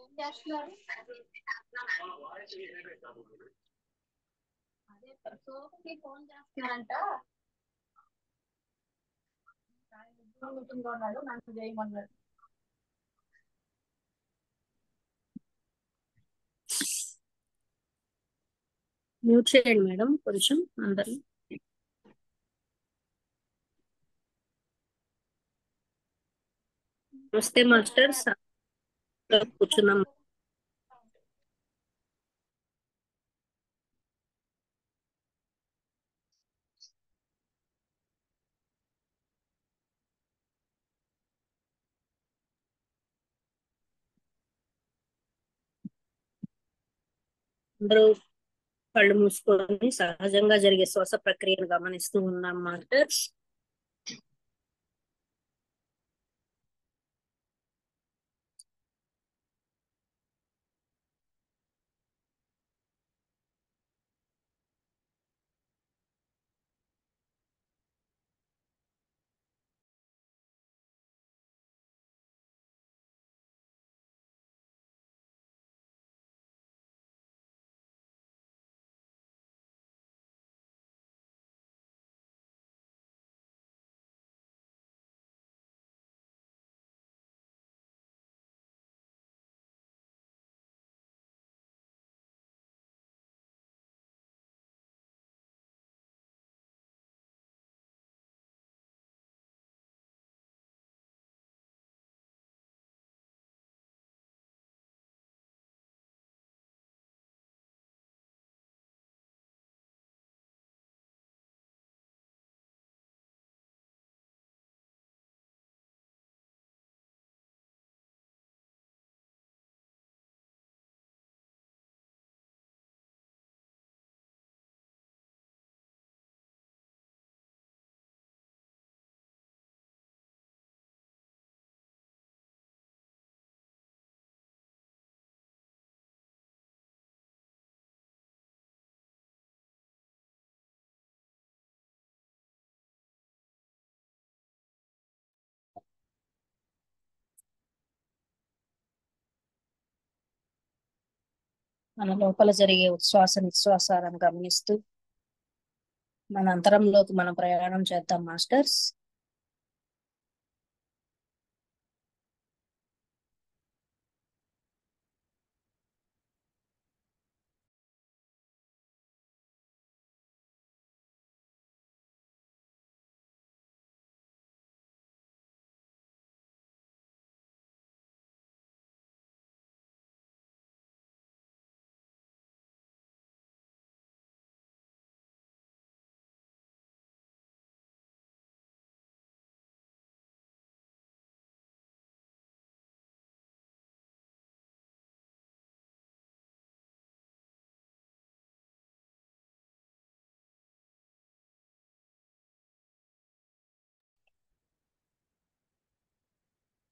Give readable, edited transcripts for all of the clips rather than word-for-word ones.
ఏం చేస్తున్నారు? అదే సోఫ్కి ఫోన్ చేస్తున్నారంట. మీటింగ్ లో ఉన్నాడు, నన్ను చేయమన్నాడు. మ్యూట్ చేయండి మేడం కొంచెం అందరు. నమస్తే మాస్టర్స్, కూర్చున్నాం. అందరూ కళ్ళు మూసుకొని సహజంగా జరిగే శ్వాస ప్రక్రియను గమనిస్తూ ఉన్నాం మాస్టర్స్. మన లోపల జరిగే ఉచ్ఛ్వాస నిశ్వాసాలను గమనిస్తూ మన అంతరంలోకి మనం ప్రయాణం చేద్దాం masters.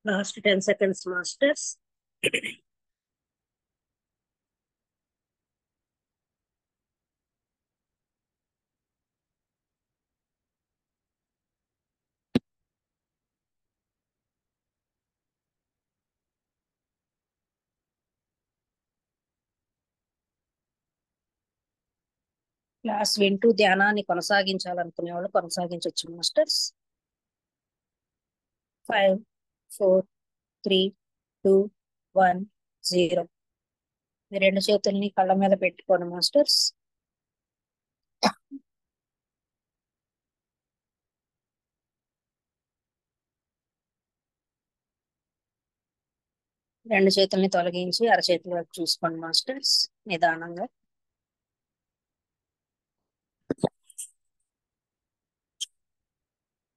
Last 10 seconds masters. Class వింటూ ధ్యానాన్ని కొనసాగించాలనుకునే వాళ్ళు కొనసాగించవచ్చు మాస్టర్స్. 5, 4, 3, 2, 1, 0. మీ రెండు చేతుల్ని కళ్ళ మీద పెట్టుకోండి మాస్టర్స్. రెండు చేతుల్ని తొలగించి అరచేతుల వైపు చూసుకోండి మాస్టర్స్ నిదానంగా.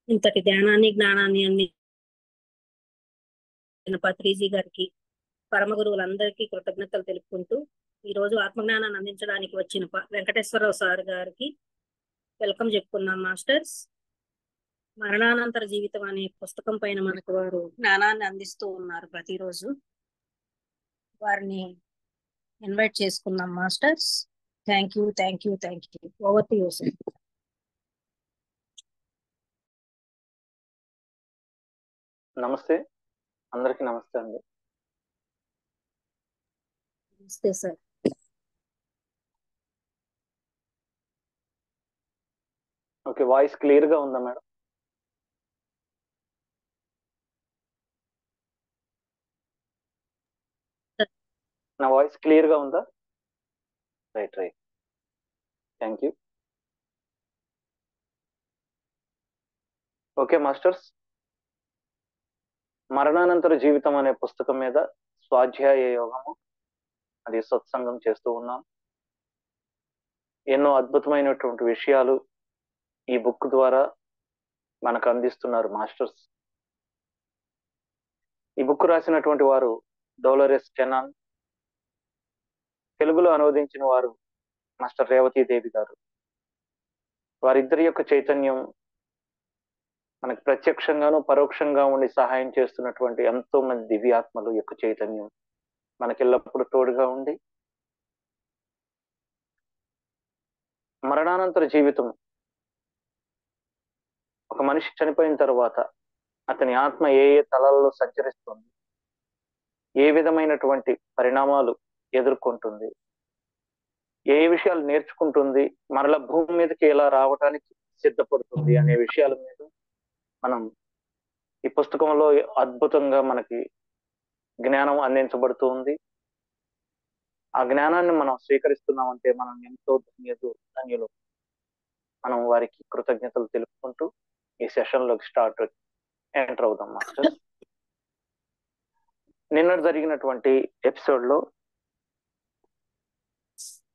ఇంతటి ధ్యానాన్ని జ్ఞానాన్ని అందించిన పత్రిజీ గారికి, పరమ గురువులందరికీ కృతజ్ఞతలు తెలుపుకుంటూ ఈ రోజు ఆత్మజ్ఞానాన్ని అందించడానికి వచ్చిన వెంకటేశ్వరరావు సార్ గారికి వెల్కమ్ చెప్పుకున్నాం మాస్టర్స్. మరణానంతర జీవితం అనే పుస్తకం పైన మనకు వారు జ్ఞానాన్ని అందిస్తూ ఉన్నారు ప్రతిరోజు. వారిని ఇన్వైట్ చేసుకున్నాం masters. Thank you, thank you, thank you. Over to you sir. నమస్తే, అందరికీ నమస్తే అండి. నమస్తే సార్. ఓకే, వాయిస్ క్లియర్ గా ఉందా మేడం? నా వాయిస్ క్లియర్ గా ఉందా? Right right, thank you. Okay masters, మరణానంతర జీవితం అనే పుస్తకం మీద స్వాధ్యాయ యోగము అది సత్సంగం చేస్తూ ఉన్నాం. ఎన్నో అద్భుతమైనటువంటి విషయాలు ఈ బుక్ ద్వారా మనకు అందిస్తున్నారు మాస్టర్స్. ఈ బుక్ రాసినటువంటి వారు డోలరెస్ కెనాన్, తెలుగులో అనువదించిన వారు మాస్టర్ రేవతి దేవి గారు. వారిద్దరి యొక్క చైతన్యం మనకు ప్రత్యక్షంగాను పరోక్షంగా ఉండి సహాయం చేస్తున్నటువంటి ఎంతో మంది దివ్యాత్మలు యొక్క చైతన్యం మనకి ఎల్లప్పుడూ తోడుగా ఉండి మరణానంతర జీవితం, ఒక మనిషి చనిపోయిన తర్వాత అతని ఆత్మ ఏ ఏ తలాల్లో సంచరిస్తుంది, ఏ విధమైనటువంటి పరిణామాలు ఎదుర్కొంటుంది, ఏ విషయాలు నేర్చుకుంటుంది, మరల భూమి మీదకి ఎలా రావడానికి సిద్ధపడుతుంది అనే విషయాల మీద మనం ఈ పుస్తకంలో అద్భుతంగా మనకి జ్ఞానం అందించబడుతూ ఉంది. ఆ జ్ఞానాన్ని మనం స్వీకరిస్తున్నామంటే మనం ఎంతో ధన్యులు. మనం వారికి కృతజ్ఞతలు తెలుపుకుంటూ ఈ సెషన్ లోకి ఎంటర్ అవుదాం మాస్టర్స్. నిన్న జరిగినటువంటి ఎపిసోడ్ లో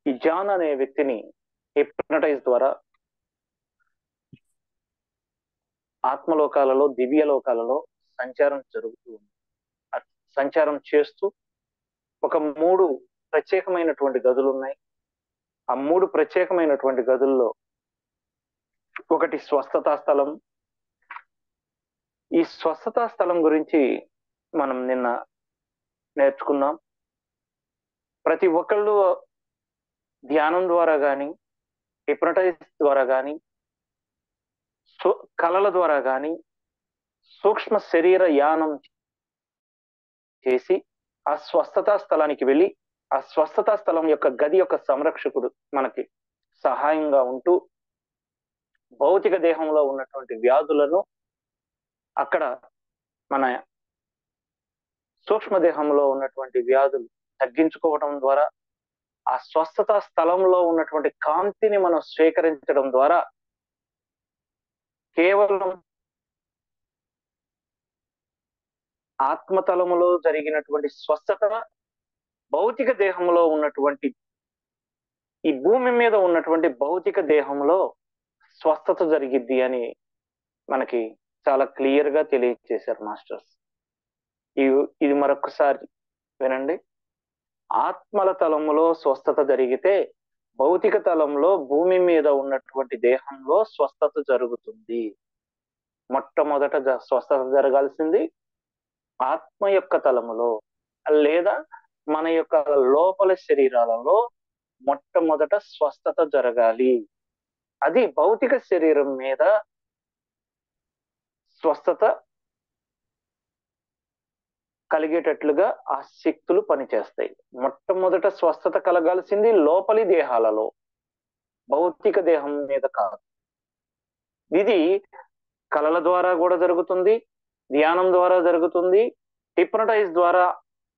ఈ జాన్ అనే వ్యక్తిని హిప్నటైజ్ ద్వారా ఆత్మలోకాలలో, దివ్య లోకాలలో సంచారం జరుగుతూ ఉంది. సంచారం చేస్తూ ఒక 3 ప్రత్యేకమైనటువంటి గదులు ఉన్నాయి. ఆ 3 ప్రత్యేకమైనటువంటి గదుల్లో ఒకటి స్వస్థతా స్థలం. ఈ స్వస్థతా స్థలం గురించి మనం నిన్న నేర్చుకున్నాం. ప్రతి ఒక్కళ్ళు ధ్యానం ద్వారా కానీ, హిప్నటైజ్ ద్వారా కానీ, కళల ద్వారా కానీ సూక్ష్మ శరీర యానం చేసి ఆ స్వస్థతా స్థలానికి వెళ్ళి ఆ స్వస్థతా స్థలం యొక్క గది యొక్క సంరక్షకుడు మనకి సహాయంగా ఉంటూ భౌతిక దేహంలో ఉన్నటువంటి వ్యాధులను అక్కడ మన సూక్ష్మ దేహంలో ఉన్నటువంటి వ్యాధులు తగ్గించుకోవడం ద్వారా ఆ స్వస్థతా స్థలంలో ఉన్నటువంటి కాంతిని మనం స్వీకరించడం ద్వారా కేవలం ఆత్మతలములో జరిగినటువంటి స్వస్థత భౌతిక దేహంలో ఉన్నటువంటి ఈ భూమి మీద ఉన్నటువంటి భౌతిక దేహంలో స్వస్థత జరిగిద్ది అని మనకి చాలా క్లియర్ గా తెలియజేశారు మాస్టర్స్. ఇది మరొకసారి వినండి. ఆత్మల తలములో స్వస్థత జరిగితే భౌతిక తలంలో భూమి మీద ఉన్నటువంటి దేహంలో స్వస్థత జరుగుతుంది. మొట్టమొదట స్వస్థత జరగాల్సింది ఆత్మ యొక్క తలములో, లేదా మన యొక్క లోపల శరీరాలలో మొట్టమొదట స్వస్థత జరగాలి. అది భౌతిక శరీరం మీద స్వస్థత కలిగేటట్లుగా ఆ శక్తులు పనిచేస్తాయి. మొట్టమొదట స్వస్థత కలగాల్సింది లోపలి దేహాలలో, భౌతిక దేహం మీద కాదు. ఇది కళల ద్వారా కూడా జరుగుతుంది, ధ్యానం ద్వారా జరుగుతుంది, హిప్నటైజ్ ద్వారా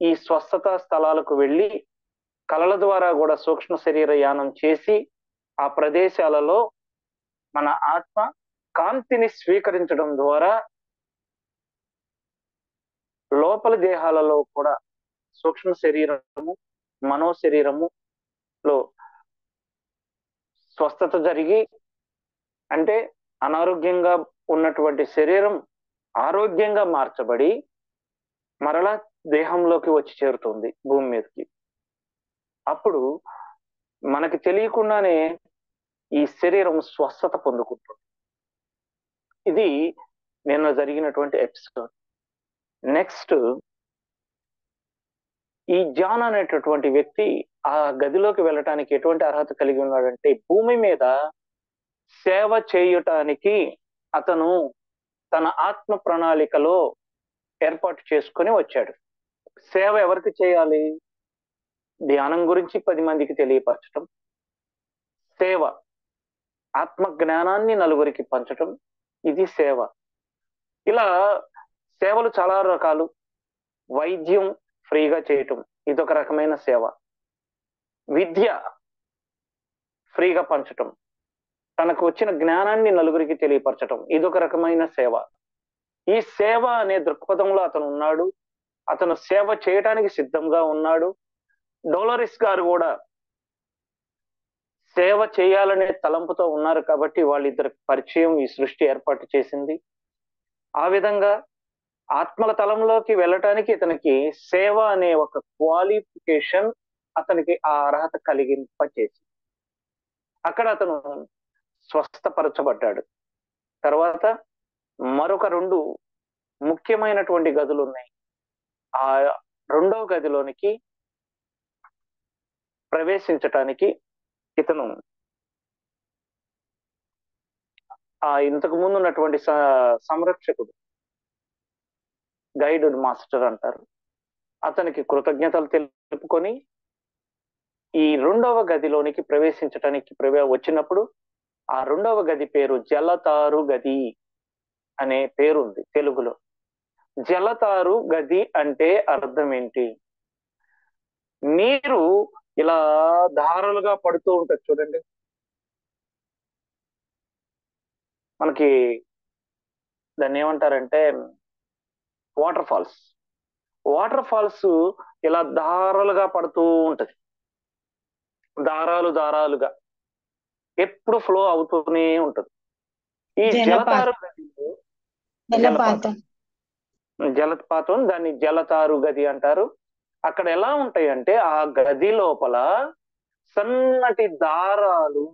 ఈ స్వస్థత స్థలాలకు వెళ్ళి కళల ద్వారా కూడా సూక్ష్మ శరీర యానం చేసి ఆ ప్రదేశాలలో మన ఆత్మ కాంతిని స్వీకరించడం ద్వారా లోపల దేహాలలో కూడా సూక్ష్మ శరీరము, మనో శరీరములో స్వస్థత జరిగి, అంటే అనారోగ్యంగా ఉన్నటువంటి శరీరం ఆరోగ్యంగా మార్చబడి మరలా దేహంలోకి వచ్చి చేరుతుంది భూమి మీదకి. అప్పుడు మనకి తెలియకుండానే ఈ శరీరం స్వస్థత పొందుకుంటుంది. ఇది నిన్న జరిగినటువంటి ఎపిసోడ్. నెక్స్ట్, ఈ జాన్ అనేటటువంటి వ్యక్తి ఆ గదిలోకి వెళ్ళటానికి ఎటువంటి అర్హత కలిగి ఉన్నాడంటే, భూమి మీద సేవ చేయుటానికి అతను తన ఆత్మ ప్రణాళికలో ఏర్పాటు చేసుకొని వచ్చాడు. సేవ ఎవరికి చేయాలి? ధ్యానం గురించి 10 మందికి తెలియపరచటం, సేవ, ఆత్మ జ్ఞానాన్ని నలుగురికి పంచటం, ఇది సేవ. ఇలా సేవలు చాలా రకాలు. వైద్యం ఫ్రీగా చేయటం ఇదొక రకమైన సేవ. విద్య ఫ్రీగా పంచటం, తనకు వచ్చిన జ్ఞానాన్ని నలుగురికి తెలియపరచటం, ఇదొక రకమైన సేవ. ఈ సేవ అనే దృక్పథంలో అతను ఉన్నాడు. అతను సేవ చేయటానికి సిద్ధంగా ఉన్నాడు. డోలరిస్ గారు కూడా సేవ చేయాలనే తలంపుతో ఉన్నారు కాబట్టి వాళ్ళిద్దరి పరిచయం ఈ సృష్టి ఏర్పాటు చేసింది. ఆ విధంగా ఆత్మల తలంలోకి వెళ్ళటానికి ఇతనికి సేవ అనే ఒక క్వాలిఫికేషన్ అతనికి ఆ అర్హత కలిగింపచేసి అక్కడ అతను స్వస్థపరచబడ్డాడు. తర్వాత మరొక 2 ముఖ్యమైనటువంటి గదులు ఉన్నాయి. ఆ 2వ గదిలోనికి ప్రవేశించటానికి ఇతను ఆ ఇంతకు ముందు ఉన్నటువంటి సంరక్షకుడు, గైడ్ మాస్టర్ అంటారు, అతనికి కృతజ్ఞతలు తెలుపుకొని ఈ 2వ గదిలోనికి ప్రవేశించటానికి వచ్చినప్పుడు ఆ 2వ గది పేరు జలతారు గది అనే పేరుంది తెలుగులో. జలతారు గది అంటే అర్థం ఏంటి? నీరు ఇలా ధారలుగా పడుతూ ఉంటుంది చూడండి. మనకి దాన్ని ఏమంటారంటే వాటర్ ఫాల్స్. వాటర్ ఫాల్స్ ఇలా ధారలుగా పడుతూ ఉంటది, దారాలుగా ఎప్పుడు ఫ్లో అవుతూనే ఉంటది. ఈ జలతారు గదిలో జలపాతం, దాన్ని జలతారు గది అంటారు. అక్కడ ఎలా ఉంటాయి అంటే ఆ గది లోపల సన్నటి దారాలు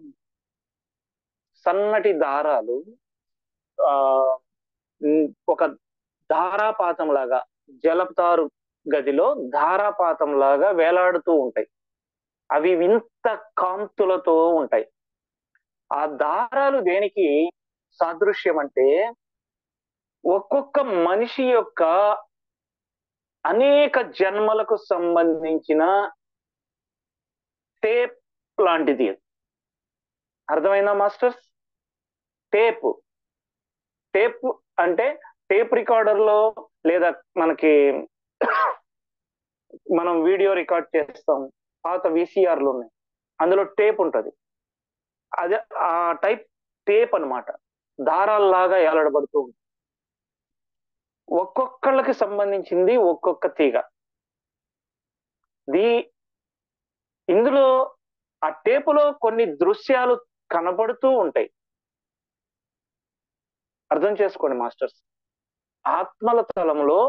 ఆ ఒక ధారాపాతం లాగా, జలతారు గదిలో ధారాపాతం లాగా వేలాడుతూ ఉంటాయి. అవి వింత కాంతులతో ఉంటాయి. ఆ దారాలు దేనికి సాదృశ్యం అంటే ఒక్కొక్క మనిషి యొక్క అనేక జన్మలకు సంబంధించిన టేప్ లాంటిది. అర్థమైందా మాస్టర్స్? టేప్ అంటే టేప్ రికార్డర్ లో లేదా మనకి మనం వీడియో రికార్డ్ చేస్తాం, పాత VCRలు ఉన్నాయి, అందులో టేప్ ఉంటది. అదే ఆ టైప్ టేప్ అన్నమాట. దారాల్లాగా ఏలాడబడుతూ ఉంటుంది. ఒక్కొక్కళ్ళకి సంబంధించింది ఒక్కొక్క తీగ. ఇందులో ఆ టేపులో కొన్ని దృశ్యాలు కనబడుతూ ఉంటాయి. అర్థం చేసుకోండి మాస్టర్స్. ఆత్మల తలంలో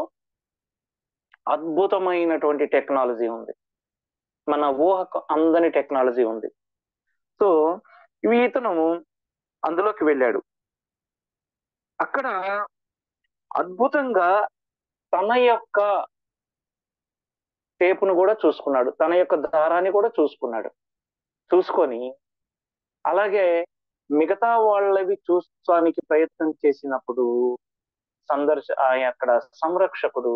అద్భుతమైనటువంటి టెక్నాలజీ ఉంది, మన ఊహకు అందని టెక్నాలజీ ఉంది. సో ఇతను అందులోకి వెళ్ళాడు. అక్కడ అద్భుతంగా తన యొక్క టేపును కూడా చూసుకున్నాడు, తన యొక్క దారాన్ని కూడా చూసుకొని అలాగే మిగతా వాళ్ళవి చూస్తానికి ప్రయత్నం చేసినప్పుడు అక్కడ సంరక్షకుడు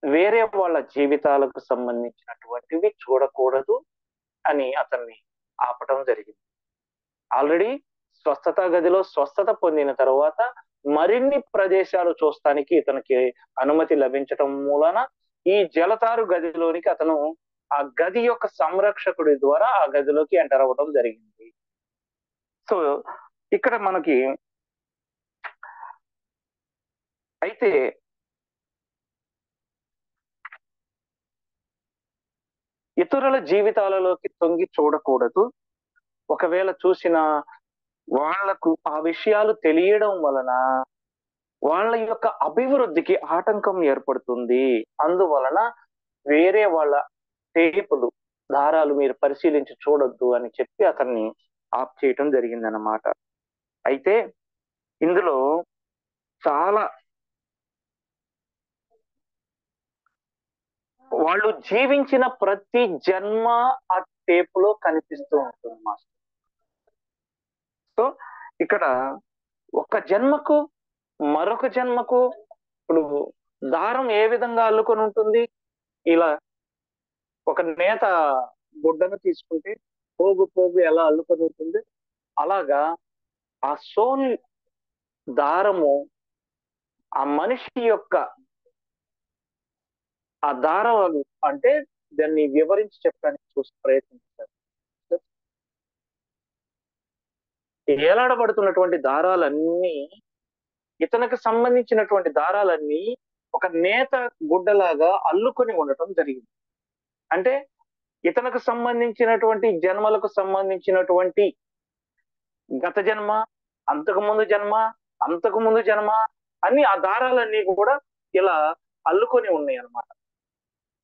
వేరే వాళ్ళ జీవితాలకు సంబంధించినటువంటివి చూడకూడదు అని అతన్ని ఆపటం జరిగింది. ఆల్రెడీ స్వస్థత గదిలో స్వస్థత పొందిన తర్వాత మరిన్ని ప్రదేశాలు చూస్తానికి ఇతనికి అనుమతి లభించటం మూలన ఈ జలతారు గదిలోనికి అతను ఆ గది యొక్క సంరక్షకుడి ద్వారా ఆ గదిలోకి ఎంటర్ అవ్వడం జరిగింది. సో ఇక్కడ మనకి అయితే ఇతరుల జీవితాలలోకి తొంగి చూడకూడదు. ఒకవేళ చూసిన వాళ్లకు ఆ విషయాలు తెలియడం వలన వాళ్ళ యొక్క అభివృద్ధికి ఆటంకం ఏర్పడుతుంది. అందువలన వేరే వాళ్ళ టేపులు, దారాలు మీరు పరిశీలించి చూడొద్దు అని చెప్పి అతన్ని ఆఫ్ చేయటం జరిగిందన్నమాట. అయితే ఇందులో చాలా వాళ్ళు జీవించిన ప్రతి జన్మ ఆ టేపులో కనిపిస్తూ ఉంటుంది మాస్టర్. సో ఇక్కడ ఒక జన్మకు మరొక జన్మకు ఇప్పుడు దారం ఏ విధంగా అల్లుకొని ఉంటుంది, ఇలా ఒక నేత గుడ్డను తీసుకుంటే పోగు పోగు ఎలా అల్లుకొని ఉంటుంది, అలాగా ఆ సోల్ దారము ఆ మనిషి యొక్క ఆ దారాలు అంటే దాన్ని వివరించి చెప్పడానికి చూసి ప్రయత్నించారు. ఏలాడబడుతున్నటువంటి దారాలన్నీ, ఇతనికి సంబంధించినటువంటి దారాలన్నీ ఒక నేత గుడ్డలాగా అల్లుకొని ఉండటం జరిగింది. అంటే ఇతనికి సంబంధించినటువంటి జన్మలకు సంబంధించినటువంటి గత జన్మ, అంతకుముందు జన్మ, అంతకుముందు జన్మ అన్ని ఆ దారాలన్నీ కూడా ఇలా అల్లుకొని ఉన్నాయి అన్నమాట.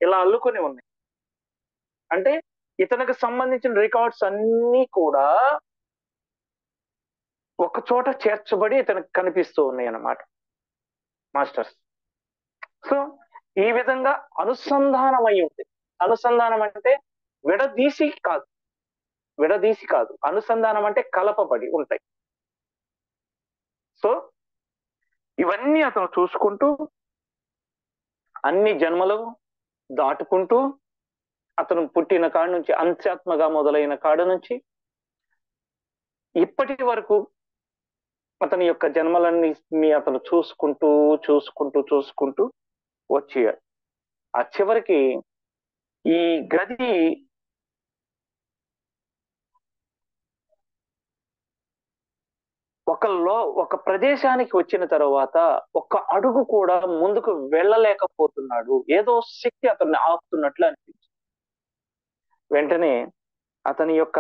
ఇలా అల్లుకొని ఉన్నాయి అంటే ఇతనికి సంబంధించిన రికార్డ్స్ అన్నీ కూడా ఒక చోట చేర్చబడి ఇతనికి కనిపిస్తూ ఉన్నాయి అన్నమాట మాస్టర్స్. సో ఈ విధంగా అనుసంధానమై ఉంది. అనుసంధానం అంటే విడదీసి కాదు, విడదీసి కాదు, అనుసంధానం అంటే కలపబడి ఉంటాయి. సో ఇవన్నీ అతను చూసుకుంటూ అన్ని జన్మలు దాటుకుంటూ అతను పుట్టిన కాడ నుంచి, అంత్యాత్మగా మొదలైన కాడ నుంచి ఇప్పటి వరకు అతని యొక్క జన్మలన్నీ అతను చూసుకుంటూ చూసుకుంటూ చూసుకుంటూ వచ్చాడు. ఆ చివరికి ఈ గది ఒక ప్రదేశానికి వచ్చిన తర్వాత ఒక అడుగు కూడా ముందుకు వెళ్ళలేకపోతున్నాడు. ఏదో శక్తి అతన్ని ఆపుతున్నట్లు అనిపించింది. వెంటనే అతని యొక్క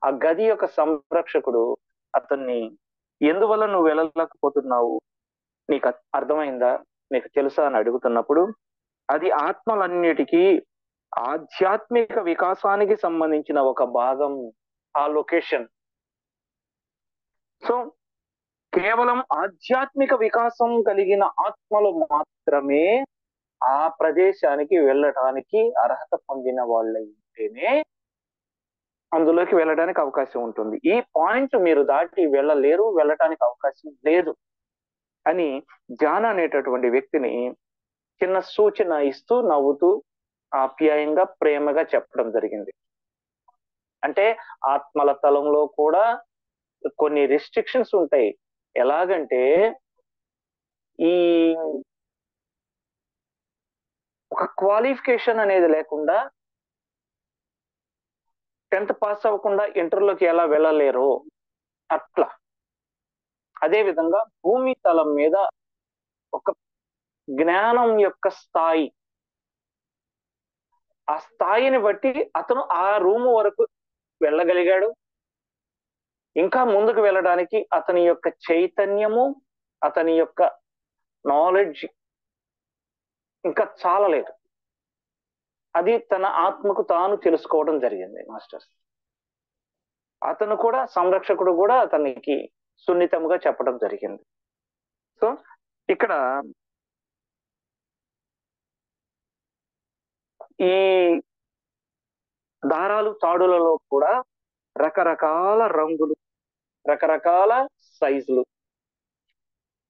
ఆ గది యొక్క సంరక్షకుడు అతన్ని, ఎందువల్ల నువ్వు వెళ్ళలేకపోతున్నావు, నీకు అర్థమైందా, నీకు తెలుసా అని అడుగుతున్నప్పుడు, అది ఆత్మలన్నిటికీ ఆధ్యాత్మిక వికాసానికి సంబంధించిన ఒక భాగం ఆ లొకేషన్. సో కేవలం ఆధ్యాత్మిక వికాసం కలిగిన ఆత్మలు మాత్రమే ఆ ప్రదేశానికి వెళ్ళటానికి అర్హత పొందిన వాళ్ళైతేనే అందులోకి వెళ్ళడానికి అవకాశం ఉంటుంది. ఈ పాయింట్ మీరు దాటి వెళ్ళలేరు, వెళ్ళటానికి అవకాశం లేదు అని జాన్ అనేటటువంటి వ్యక్తిని చిన్న సూచన ఇస్తూ నవ్వుతూ ఆప్యాయంగా ప్రేమగా చెప్పడం జరిగింది. అంటే ఆత్మల తలంలో కూడా కొన్ని రెస్ట్రిక్షన్స్ ఉంటాయి. ఎలాగంటే ఈ ఒక క్వాలిఫికేషన్ అనేది లేకుండా 10th పాస్ అవ్వకుండా ఇంటర్లోకి ఎలా వెళ్ళలేరు అట్లా. అదే విధంగా భూమి తలం మీద ఒక జ్ఞానం యొక్క స్థాయి, ఆ స్థాయిని బట్టి అతను ఆ రూము వరకు వెళ్ళగలిగాడు. ఇంకా ముందుకు వెళ్ళడానికి అతని యొక్క చైతన్యము, అతని యొక్క నాలెడ్జ్ ఇంకా చాలలేదు. అది తన ఆత్మకు తాను తెలుసుకోవడం జరిగింది మాస్టర్స్. అతను కూడా, సంరక్షకుడు కూడా అతనికి సున్నితంగా చెప్పడం జరిగింది. సో ఇక్కడ ఈ దారాలు తాడులలో కూడా రకరకాల రంగులు, రకరకాల సైజులు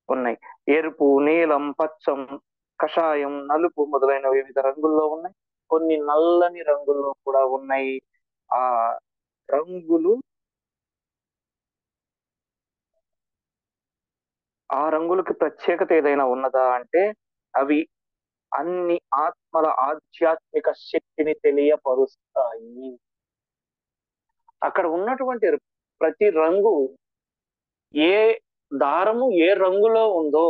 ఉన్నాయి. ఎరుపు, నీలం, పచ్చం, కషాయం, నలుపు మొదలైన వివిధ రంగుల్లో ఉన్నాయి. కొన్ని నల్లని రంగుల్లో కూడా ఉన్నాయి. ఆ రంగులకి ప్రత్యేకత ఏదైనా ఉన్నదా అంటే అవి అన్ని ఆత్మల ఆధ్యాత్మిక శక్తిని తెలియపరుస్తాయి. అక్కడ ఉన్నటువంటి ప్రతి రంగు, ఏ దారము ఏ రంగులో ఉందో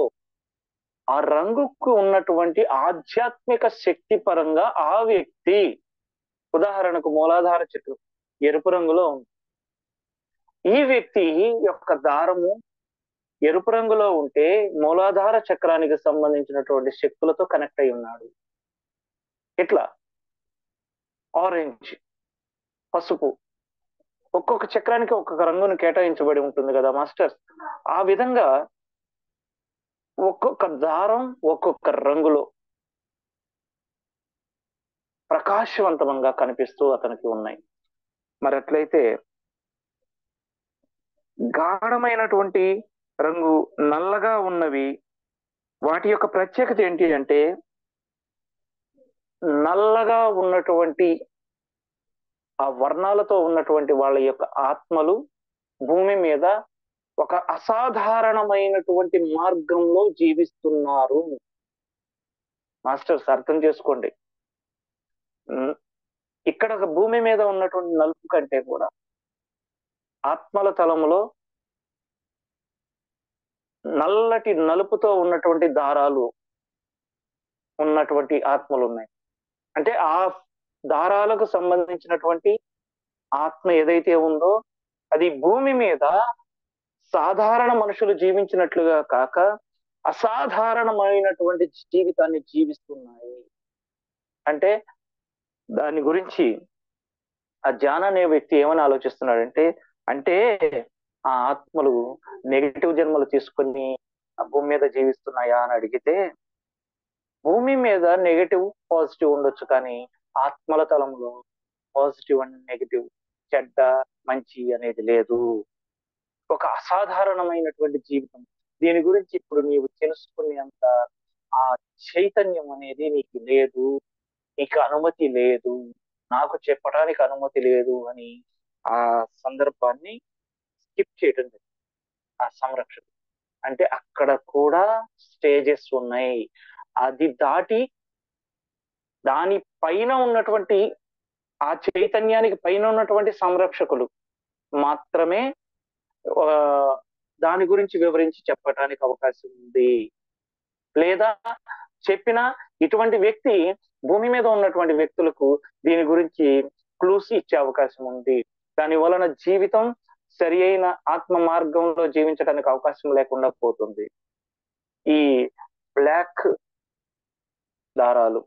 ఆ రంగుకు ఉన్నటువంటి ఆధ్యాత్మిక శక్తి పరంగా ఆ వ్యక్తి, ఉదాహరణకు మూలాధార చక్రం ఎరుపు రంగులో ఉంది. ఈ వ్యక్తి యొక్క దారము ఎరుపు రంగులో ఉంటే మూలాధార చక్రానికి సంబంధించినటువంటి శక్తులతో కనెక్ట్ అయి ఉన్నాడు. ఇట్లా ఆరెంజ్, పసుపు, ఒక్కొక్క చక్రానికి ఒక్కొక్క రంగును కేటాయించబడి ఉంటుంది కదా మాస్టర్స్. ఆ విధంగా ఒక్కొక్క దారం ఒక్కొక్క రంగులో ప్రకాశవంతంగా కనిపిస్తూ అతనికి ఉన్నాయి. మరి అట్లయితే గాఢమైనటువంటి రంగు నల్లగా ఉన్నవి, వాటి యొక్క ప్రత్యేకత ఏంటి అంటే నల్లగా ఉన్నటువంటి ఆ వర్ణాలతో ఉన్నటువంటి వాళ్ళ యొక్క ఆత్మలు భూమి మీద ఒక అసాధారణమైనటువంటి మార్గంలో జీవిస్తున్నారు. మాస్టర్స్ అర్థం చేసుకోండి, ఇక్కడ భూమి మీద ఉన్నటువంటి నలుపు కంటే కూడా ఆత్మల తలములో నల్లటి నలుపుతో ఉన్నటువంటి దారాలు ఉన్నటువంటి ఆత్మలు ఉన్నాయి. అంటే ఆ దారాలకు సంబంధించినటువంటి ఆత్మ ఏదైతే ఉందో అది భూమి మీద సాధారణ మనుషులు జీవించినట్లుగా కాక అసాధారణమైనటువంటి జీవితాన్ని జీవిస్తున్నాయి. అంటే దాని గురించి ఆ జాన్ అనే వ్యక్తి ఏమని ఆలోచిస్తున్నాడంటే, అంటే ఆ ఆత్మలు నెగిటివ్ జన్మలు తీసుకొని ఆ భూమి మీద జీవిస్తున్నాయా అని అడిగితే, భూమి మీద నెగిటివ్ పాజిటివ్ ఉండొచ్చు, కానీ ఆత్మల తలంలో పాజిటివ్ అండ్ నెగిటివ్, చెడ్డ మంచి అనేది లేదు. ఒక అసాధారణమైనటువంటి జీవితం. దీని గురించి ఇప్పుడు నీవు తెలుసుకునేంత ఆ చైతన్యం అనేది నీకు లేదు, నీకు అనుమతి లేదు, నాకు చెప్పడానికి అనుమతి లేదు అని ఆ సందర్భాన్ని స్కిప్ చేయడం జరిగింది. ఆ సంరక్షణ అంటే అక్కడ కూడా స్టేజెస్ ఉన్నాయి. అది దాటి దాని పైన ఉన్నటువంటి ఆ చైతన్యానికి పైన ఉన్నటువంటి సంరక్షకులు మాత్రమే దాని గురించి వివరించి చెప్పడానికి అవకాశం ఉంది. లేదా చెప్పిన ఇటువంటి వ్యక్తి భూమి మీద ఉన్నటువంటి వ్యక్తులకు దీని గురించి క్లూస్ ఇచ్చే అవకాశం ఉంది. దాని వలన జీవితం సరి అయిన ఆత్మ మార్గంలో జీవించడానికి అవకాశం లేకుండా పోతుంది. ఈ బ్లాక్ దారాలు,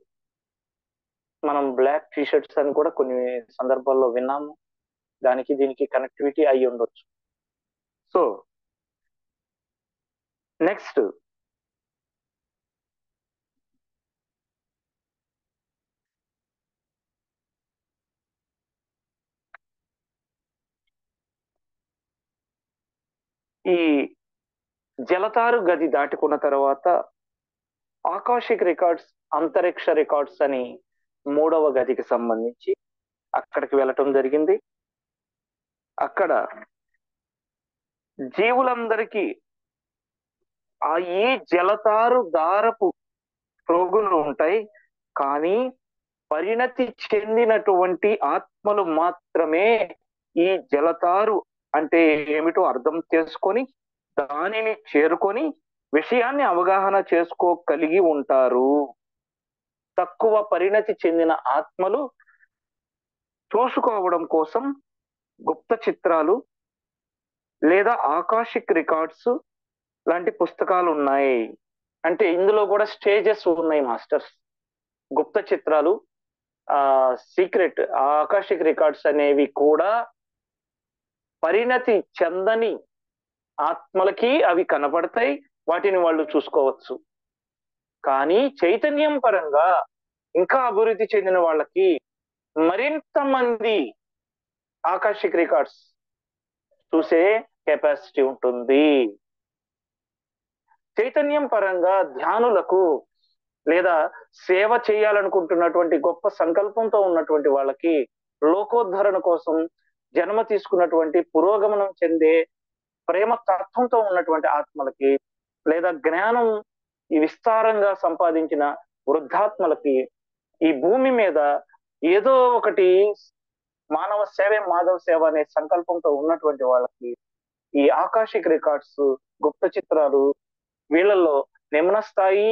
మనం బ్లాక్ టీషర్ట్స్ అని కూడా కొన్ని సందర్భాల్లో విన్నాము. దానికి దీనికి కనెక్టివిటీ అయి ఉండొచ్చు. సో నెక్స్ట్ ఈ జలతారు గది దాటుకున్న తర్వాత ఆకాశిక్ రికార్డ్స్, అంతరిక్ష రికార్డ్స్ అని 3వ గదికి సంబంధించి అక్కడికి వెళ్ళటం జరిగింది. అక్కడ జీవులందరికీ ఆ ఈ జలతారు దారపు రోగులు ఉంటాయి, కానీ పరిణతి చెందినటువంటి ఆత్మలు మాత్రమే ఈ జలతారు అంటే ఏమిటో అర్థం చేసుకొని దానిని చేరుకొని విషయాన్ని అవగాహన చేసుకోగలిగి ఉంటారు. తక్కువ పరిణతి చెందిన ఆత్మలు చూసుకోవడం కోసం గుప్త చిత్రాలు లేదా ఆకాశిక్ రికార్డ్స్ లాంటి పుస్తకాలు ఉన్నాయి. అంటే ఇందులో కూడా స్టేజెస్ ఉన్నాయి మాస్టర్స్. గుప్త చిత్రాలు, సీక్రెట్ ఆకాశిక్ రికార్డ్స్ అనేవి కూడా పరిణతి చెందని ఆత్మలకి అవి కనపడతాయి, వాటిని వాళ్ళు చూసుకోవచ్చు. కానీ చైతన్యం పరంగా ఇంకా అభివృద్ధి చెందిన వాళ్ళకి మరింత మంది ఆకాశిక్ రికార్డ్స్ చూసే కెపాసిటీ ఉంటుంది. చైతన్యం పరంగా ధ్యానులకు లేదా సేవ చేయాలనుకుంటున్నటువంటి గొప్ప సంకల్పంతో ఉన్నటువంటి వాళ్ళకి, లోకోద్ధరణ కోసం జన్మ తీసుకున్నటువంటి పురోగమనం చెందే ప్రేమ తత్వంతో ఉన్నటువంటి ఆత్మలకి, లేదా జ్ఞానం ఈ విస్తారంగా సంపాదించిన వృద్ధాత్మలకి, ఈ భూమి మీద ఏదో ఒకటి మానవ సేవే మాధవ సేవ అనే సంకల్పంతో ఉన్నటువంటి వాళ్ళకి ఈ ఆకాశిక్ రికార్డ్స్, గుప్త చిత్రాలు వీళ్ళల్లో నిమ్న స్థాయి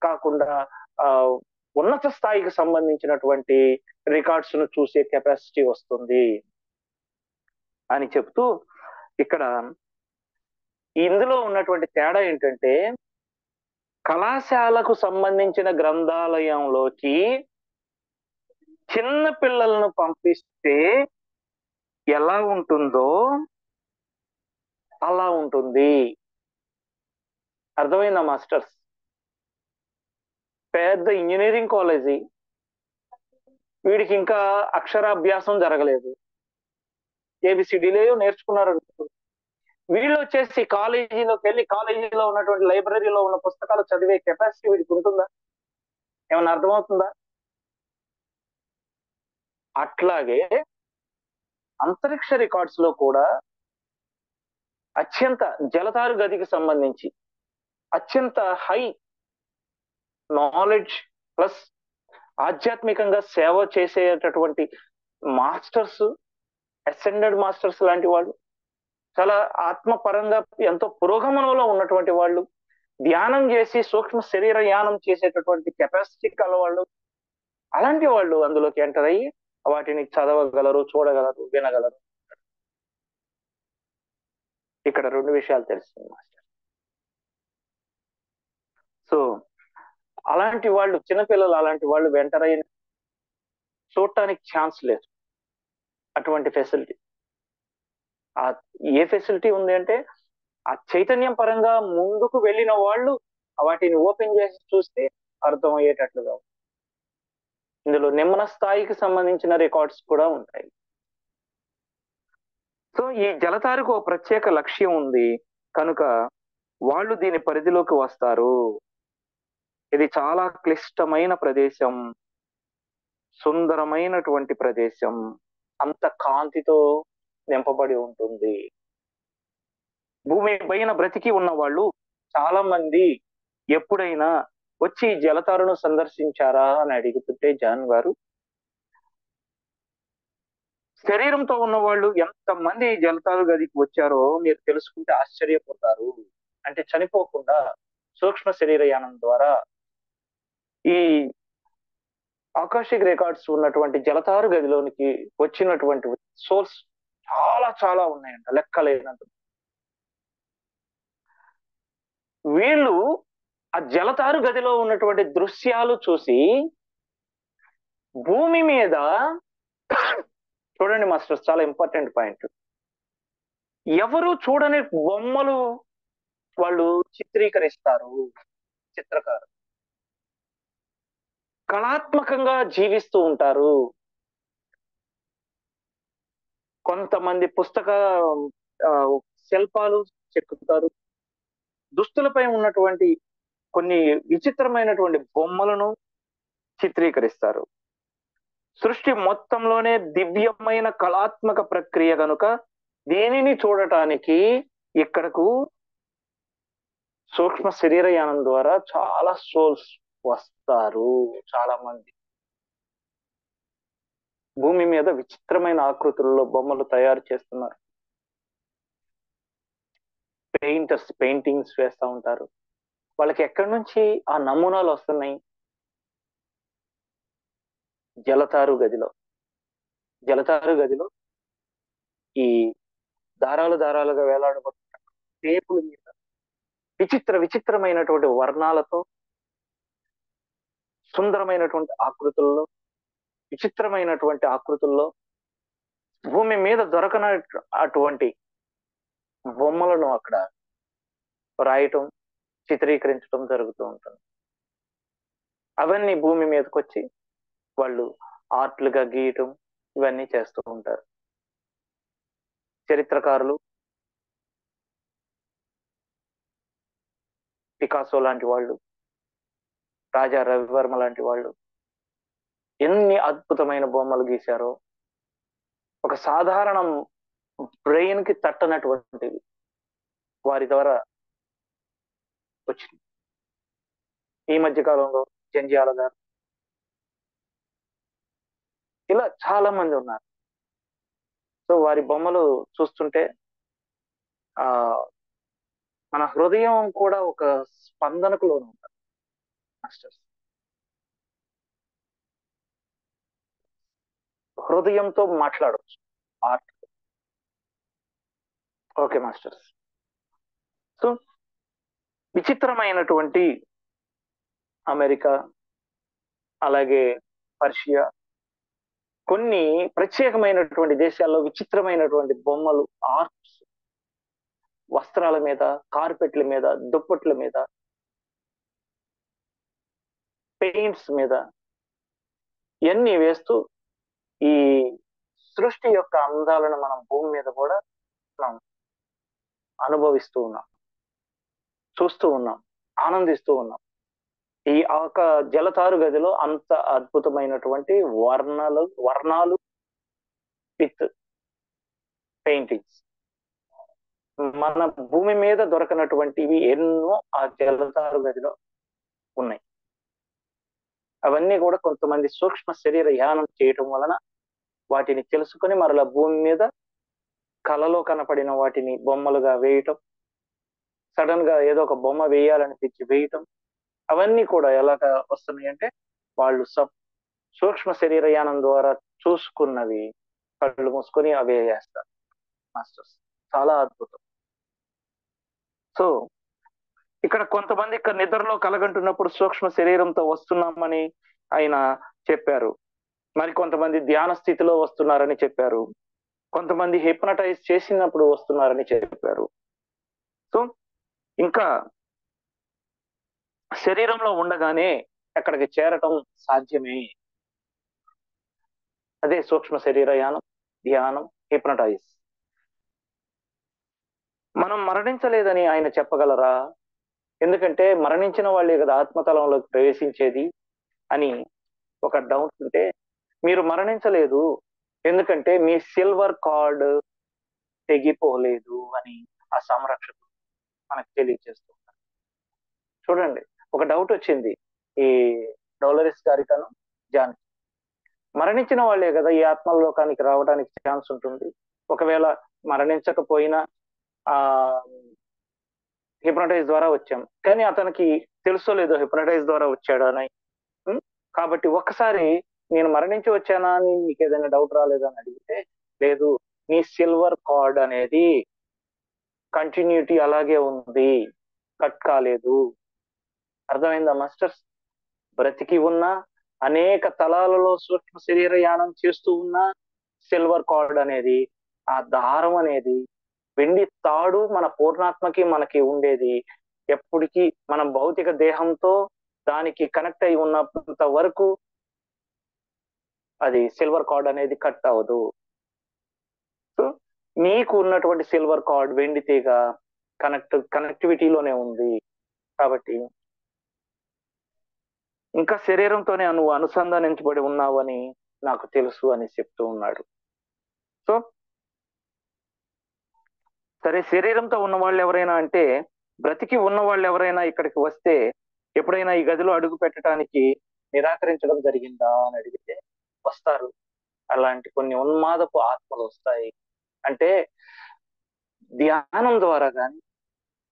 కాకుండా ఉన్నత స్థాయికి సంబంధించినటువంటి రికార్డ్స్ ను చూసే కెపాసిటీ వస్తుంది అని చెప్తూ, ఇక్కడ ఇందులో ఉన్నటువంటి తేడా ఏంటంటే, కళాశాలకు సంబంధించిన గ్రంథాలయంలోకి చిన్న పిల్లలను పంపిస్తే ఎలా ఉంటుందో అలా ఉంటుంది. అర్థమైందా మాస్టర్స్? పెద్ద ఇంజనీరింగ్ కాలేజీ, వీడికి ఇంకా అక్షరాభ్యాసం జరగలేదు, ఏబిసిడీలే నేర్చుకున్నారు. వీళ్ళు వచ్చేసి కాలేజీలోకి వెళ్ళి కాలేజీలో ఉన్నటువంటి లైబ్రరీలో ఉన్న పుస్తకాలు చదివే కెపాసిటీ వీడికి ఉంటుందా? ఏమన్నా అర్థమవుతుందా? అట్లాగే అంతరిక్ష రికార్డ్స్ లో కూడా అత్యంత జలతారు గదికి సంబంధించి అత్యంత హై నాలెడ్జ్ ప్లస్ ఆధ్యాత్మికంగా సేవ చేసేటటువంటి మాస్టర్స్, అసెండెడ్ మాస్టర్స్ లాంటి వాళ్ళు, చాలా ఆత్మపరంగా ఎంతో పురోగమనంలో ఉన్నటువంటి వాళ్ళు, ధ్యానం చేసి సూక్ష్మ శరీర యానం చేసేటటువంటి కెపాసిటీ కలవాళ్ళు, అలాంటి వాళ్ళు అందులోకి ఎంటర్ అయ్యి వాటిని చదవగలరు, చూడగలరు, వినగలరు. ఇక్కడ రెండు విషయాలు తెలుస్తుంది మాస్టర్. సో అలాంటి వాళ్ళు, చిన్నపిల్లలు అలాంటి వాళ్ళు ఎంటర్ అయిన చూడటానికి ఛాన్స్ లేదు. అటువంటి ఫెసిలిటీ ఏ ఫెసిలిటీ ఉంది అంటే ఆ చైతన్యం పరంగా ముందుకు వెళ్ళిన వాళ్ళు వాటిని ఓపెన్ చేసి చూస్తే అర్థమయ్యేటట్లుగా. ఇందులో నిమ్న స్థాయికి సంబంధించిన రికార్డ్స్ కూడా ఉంటాయి. సో ఈ జలతారకు ఒక ప్రత్యేక లక్ష్యం ఉంది కనుక వాళ్ళు దీని పరిధిలోకి వస్తారు. ఇది చాలా క్లిష్టమైన ప్రదేశం, సుందరమైనటువంటి ప్రదేశం, అంత కాంతితో నింపబడి ఉంటుంది. భూమి పైన బ్రతికి ఉన్న వాళ్ళు చాలా మంది ఎప్పుడైనా వచ్చి జలతారును సందర్శించారా అని అడుగుతుంటే జాన్ గారు, శరీరంతో ఉన్న వాళ్ళు ఎంతమంది జలతారు గదికి వచ్చారో మీరు తెలుసుకుంటే ఆశ్చర్యపోతారు. అంటే చనిపోకుండా సూక్ష్మ శరీరయానం ద్వారా ఈ ఆకాశిక్ రికార్డ్స్ ఉన్నటువంటి జలతారు గదిలోనికి వచ్చినటువంటి సోర్స్ చాలా చాలా ఉన్నాయంట, లెక్కలేనంత. వీళ్ళు ఆ జలతారు గదిలో ఉన్నటువంటి దృశ్యాలు చూసి భూమి మీద, చూడండి మాస్టర్స్, చాలా ఇంపార్టెంట్ పాయింట్, ఎవరు చూడని బొమ్మలు వాళ్ళు చిత్రీకరిస్తారు. చిత్రకారు కళాత్మకంగా జీవిస్తూ ఉంటారు. కొంతమంది పుస్తక శిల్పాలు చెక్కుతారు. దుస్తులపై ఉన్నటువంటి కొన్ని విచిత్రమైనటువంటి బొమ్మలను చిత్రీకరిస్తారు. సృష్టి మొత్తంలోనే దివ్యమైన కళాత్మక ప్రక్రియ కనుక దీనిని చూడటానికి ఇక్కడకు సూక్ష్మ శరీరయానం ద్వారా చాలా సోల్స్ వస్తారు. చాలా మంది భూమి మీద విచిత్రమైన ఆకృతుల్లో బొమ్మలు తయారు చేస్తున్నారు. పెయింటర్స్ పెయింటింగ్స్ వేస్తూ ఉంటారు. వాళ్ళకి ఎక్కడి నుంచి ఆ నమూనాలు వస్తున్నాయి? జలతారు గదిలో. జలతారు గదిలో ఈ దారాలు దారాలుగా వేలాడబడుతున్న టేపుల మీద విచిత్రమైనటువంటి వర్ణాలతో, సుందరమైనటువంటి ఆకృతుల్లో, విచిత్రమైనటువంటి ఆకృతుల్లో భూమి మీద దొరకన అటువంటి బొమ్మలను అక్కడ రాయటం, చిత్రీకరించడం జరుగుతూ ఉంటుంది. అవన్నీ భూమి మీదకి వచ్చి వాళ్ళు ఆర్ట్లుగా గీయటం ఇవన్నీ చేస్తూ ఉంటారు. చరిత్రకారులు పికాసో లాంటి వాళ్ళు, రాజా రవివర్మ లాంటి వాళ్ళు ఎన్ని అద్భుతమైన బొమ్మలు గీశారో, ఒక సాధారణ బ్రెయిన్ కి తట్టనటువంటివి వారి ద్వారా వచ్చింది. ఈ మధ్య కాలంలో జంధ్యాల గారు, ఇలా చాలా మంది ఉన్నారు. సో వారి బొమ్మలు చూస్తుంటే మన హృదయం కూడా ఒక స్పందనకు లోను ఉంటుంది మాస్టర్స్. హృదయంతో మాట్లాడవచ్చు ఆర్ట్. Okay masters. సో విచిత్రమైనటువంటి అమెరికా, అలాగే పర్షియా, కొన్ని ప్రత్యేకమైనటువంటి దేశాల్లో విచిత్రమైనటువంటి బొమ్మలు, ఆర్ట్స్ వస్త్రాల మీద, కార్పెట్ల మీద, దుప్పట్ల మీద, పెయింట్స్ మీద ఇవన్నీ వేస్తూ ఈ సృష్టి యొక్క అందాలను మనం భూమి మీద కూడా మనం అనుభవిస్తూ ఉన్నాం, చూస్తూ ఉన్నాం, ఆనందిస్తూ ఉన్నాం. ఈ ఒక జలతారు గదిలో అంత అద్భుతమైనటువంటి వర్ణాలు విత్ పెయింటింగ్స్. మన భూమి మీద దొరకనటువంటివి ఎన్నో ఆ జలతారు గదిలో ఉన్నాయి. అవన్నీ కూడా కొంతమంది సూక్ష్మ శరీర యానం చేయటం వలన వాటిని తెలుసుకొని మరలా భూమి మీద కలలో కనపడిన వాటిని బొమ్మలుగా వేయటం, సడన్ గా ఏదో ఒక బొమ్మ వేయాలనిపించి వేయటం, అవన్నీ కూడా ఎలాగా వస్తున్నాయి అంటే వాళ్ళు సూక్ష్మ శరీర యానం ద్వారా చూసుకున్నవి కళ్ళు మూసుకొని అవే వేస్తారు మాస్టర్స్. చాలా అద్భుతం. సో ఇక్కడ కొంతమంది ఇక్కడ నిద్రలో కలగంటున్నప్పుడు సూక్ష్మ శరీరంతో వస్తున్నామని ఆయన చెప్పారు. మరి కొంతమంది ధ్యాన స్థితిలో వస్తున్నారని చెప్పారు. కొంతమంది హిప్నటైజ్ చేసినప్పుడు వస్తున్నారని చెప్పారు. సో ఇంకా శరీరంలో ఉండగానే అక్కడికి చేరటం సాధ్యమే. అదే సూక్ష్మ శరీర యానం, ధ్యానం, హిప్నటైజ్. మనం మరణించలేదని ఆయన చెప్పగలరా? ఎందుకంటే మరణించిన వాళ్ళే కదా ఆత్మతలంలోకి ప్రవేశించేది అని ఒక డౌట్ ఉంటే, మీరు మరణించలేదు ఎందుకంటే మీ సిల్వర్ కార్డ్ తెగిపోలేదు అని ఆ సంరక్షకుడు మనకు తెలియజేస్తున్నారు. చూడండి, ఒక డౌట్ వచ్చింది ఈ డోలరిస్ గారికను జాన్. మరణించిన వాళ్ళే కదా ఈ ఆత్మలోకానికి రావడానికి ఛాన్స్ ఉంటుంది. ఒకవేళ మరణించకపోయినా ఆ హిప్నటైజ్ ద్వారా వచ్చాం, కానీ అతనికి తెలుసో లేదో హిప్నటైజ్ ద్వారా వచ్చాడు అని. కాబట్టి ఒక్కసారి నేను మరణించి వచ్చానా అని మీకు ఏదైనా డౌట్ రాలేదని అడిగితే, లేదు, నీ సిల్వర్ కార్డ్ అనేది కంటిన్యూటీ అలాగే ఉంది, కట్ కాలేదు. అర్థమైందా మాస్టర్స్? బ్రతికి ఉన్న అనేక తలాలలో సూక్ష్మ శరీర యానం చేస్తూ ఉన్న సిల్వర్ కార్డ్ అనేది, ఆ దారం అనేది, వెండి తాడు మన పూర్ణాత్మకి మనకి ఉండేది ఎప్పటికీ మనం భౌతిక దేహంతో దానికి కనెక్ట్ అయి ఉన్నంత వరకు అది సిల్వర్ కార్డ్ అనేది కట్ అవ్వదు. సో నీకు ఉన్నటువంటి సిల్వర్ కార్డ్ వెండి తీగ కనెక్టివిటీలోనే ఉంది. కాబట్టి ఇంకా శరీరంతోనే నువ్వు అనుసంధానించబడి ఉన్నావు అని నాకు తెలుసు అని చెప్తూ ఉన్నాడు. సో సరే, శరీరంతో ఉన్న వాళ్ళు ఎవరైనా అంటే, బ్రతికి ఉన్న వాళ్ళు ఎవరైనా ఇక్కడికి వస్తే ఎప్పుడైనా ఈ గదిలో అడుగు పెట్టడానికి నిరాకరించడం జరిగిందా అని అడిగితే వస్తారు. అలాంటి కొన్ని ఉన్మాదపు ఆత్మలు వస్తాయి. అంటే ధ్యానం ద్వారా కానీ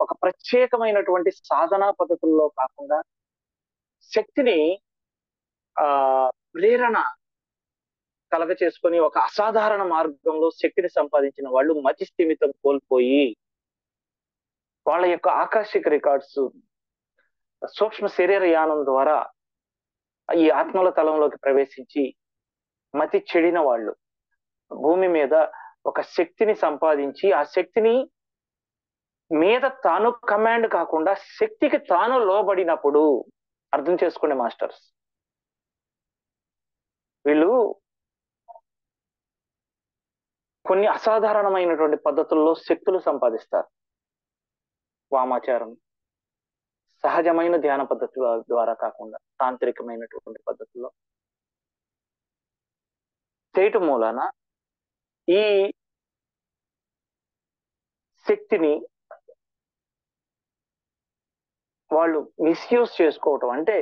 ఒక ప్రత్యేకమైనటువంటి సాధనా పద్ధతుల్లో కాకుండా శక్తిని ప్రేరణ కలగ చేసుకొని ఒక అసాధారణ మార్గంలో శక్తిని సంపాదించిన వాళ్ళు మతి స్థిమితం కోల్పోయి వాళ్ళ యొక్క ఆకాశిక రికార్డ్స్ సూక్ష్మ శరీర యానం ద్వారా ఈ ఆత్మల తలంలోకి ప్రవేశించి మతి చెడిన వాళ్ళు భూమి మీద ఒక శక్తిని సంపాదించి ఆ శక్తిని మీద తాను కమాండ్ కాకుండా శక్తికి తాను లోబడినప్పుడు, అర్థం చేసుకోండి మాస్టర్స్, వీళ్ళు కొన్ని అసాధారణమైనటువంటి పద్ధతుల్లో శక్తులు సంపాదిస్తారు. వామాచారం, సహజమైన ధ్యాన పద్ధతుల ద్వారా కాకుండా తాంత్రికమైనటువంటి పద్ధతుల్లో చేయటం మూలాన ఈ శక్తిని వాళ్ళు మిస్యూజ్ చేసుకోవటం. అంటే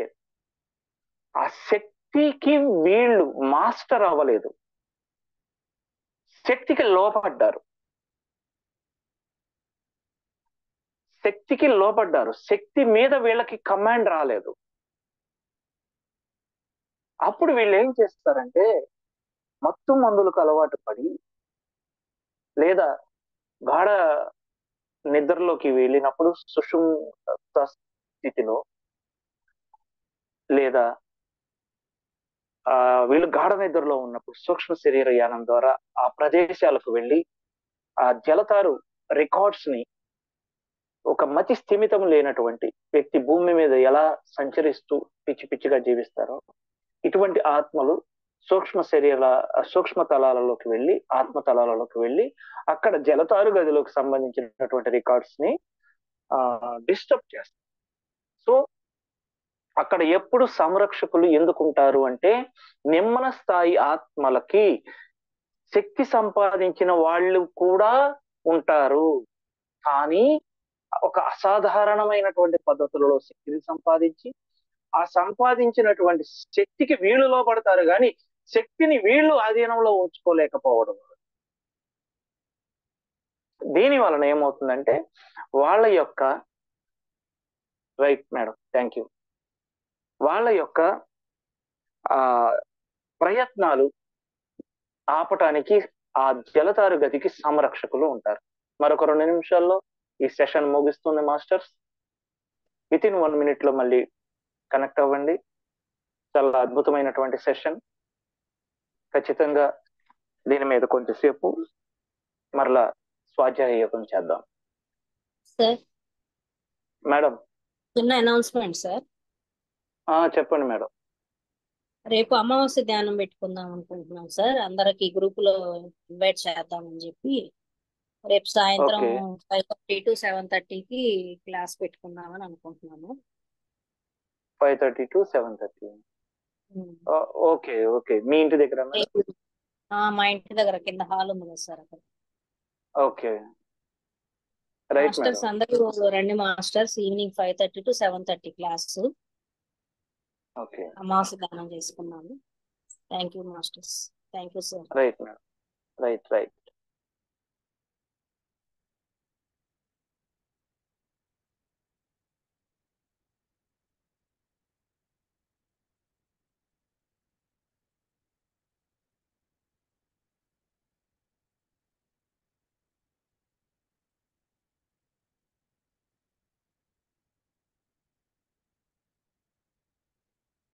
ఆ శక్తికి వీళ్ళు మాస్టర్ అవ్వలేదు, శక్తికి లోపడ్డారు. శక్తి మీద వీళ్ళకి కమాండ్ రాలేదు. అప్పుడు వీళ్ళు ఏం చేస్తారంటే మత్తు మందులకు అలవాటు పడి లేదా గాఢ నిద్రలోకి వెళ్ళినప్పుడు సుషుప్త స్థితిలో లేదా వీళ్ళు గాఢ నిద్రలో ఉన్నప్పుడు సూక్ష్మ శరీర యానం ద్వారా ఆ ప్రదేశాలకు వెళ్ళి ఆ జలతారు రికార్డ్స్ ని ఒక మతి స్థిమితం లేనటువంటి వ్యక్తి భూమి మీద ఎలా సంచరిస్తూ పిచ్చి పిచ్చిగా జీవిస్తారో ఇటువంటి ఆత్మలు సూక్ష్మ తలాలలోకి వెళ్ళి ఆత్మ తలాలలోకి వెళ్ళి అక్కడ జలతారు గదిలోకి సంబంధించినటువంటి రికార్డ్స్ ని డిస్టర్బ్ చేస్తారు. సో అక్కడ ఎప్పుడు సంరక్షకులు ఎందుకుంటారు అంటే నిమ్మన స్థాయి ఆత్మలకి శక్తి సంపాదించిన వాళ్ళు కూడా ఉంటారు. కానీ ఒక అసాధారణమైనటువంటి పద్ధతులలో శక్తిని సంపాదించి ఆ సంపాదించినటువంటి శక్తికి వీళ్ళు లోపడతారు, కానీ శక్తిని వీళ్ళు ఆధీనంలో ఉంచుకోలేకపోవడం. దీని వలన ఏమవుతుందంటే వాళ్ళ యొక్క రైట్ మేడం, థ్యాంక్ యూ, వాళ్ళ యొక్క ప్రయత్నాలు ఆపటానికి ఆ జలతారు గతికి సంరక్షకులు ఉంటారు. మరొక 2 నిమిషాల్లో ఈ సెషన్ ముగిస్తుంది మాస్టర్స్. విత్ ఇన్ 1 minute లో మళ్ళీ కనెక్ట్ అవ్వండి. చాలా అద్భుతమైనటువంటి సెషన్. ఖచ్చితంగా దీని మీద కొంచెంసేపు మరలా స్వాధ్యాయ యోగం చేద్దాం. సార్ మేడం చిన్న అనౌన్స్మెంట్ సార్. చెప్పండి మేడం. రేపు అమావాస్య ధ్యానం పెట్టుకుందాం అనుకుంటున్నాం సార్. అందరికి గ్రూప్ లో ఇన్వైట్ చేద్దామని చెప్పి రేపు సాయంత్రం 5:30 to 7:30కి క్లాస్ పెట్టుకుందామని అనుకుంటున్నాము. 5:30 to 7:30. Okay okay. మీ ఇంటి దగ్గర? మా ఇంటి దగ్గర కింద హాల్ ఉంది కదా సార్ అక్కడ. Okay right masters madam. అందరూ రండి masters. Evening 5:30 to 7:30 class. Okay అమావాస్య దానం చేసుకున్నాము. Thank you masters. Thank you sir. Right madam. Right right.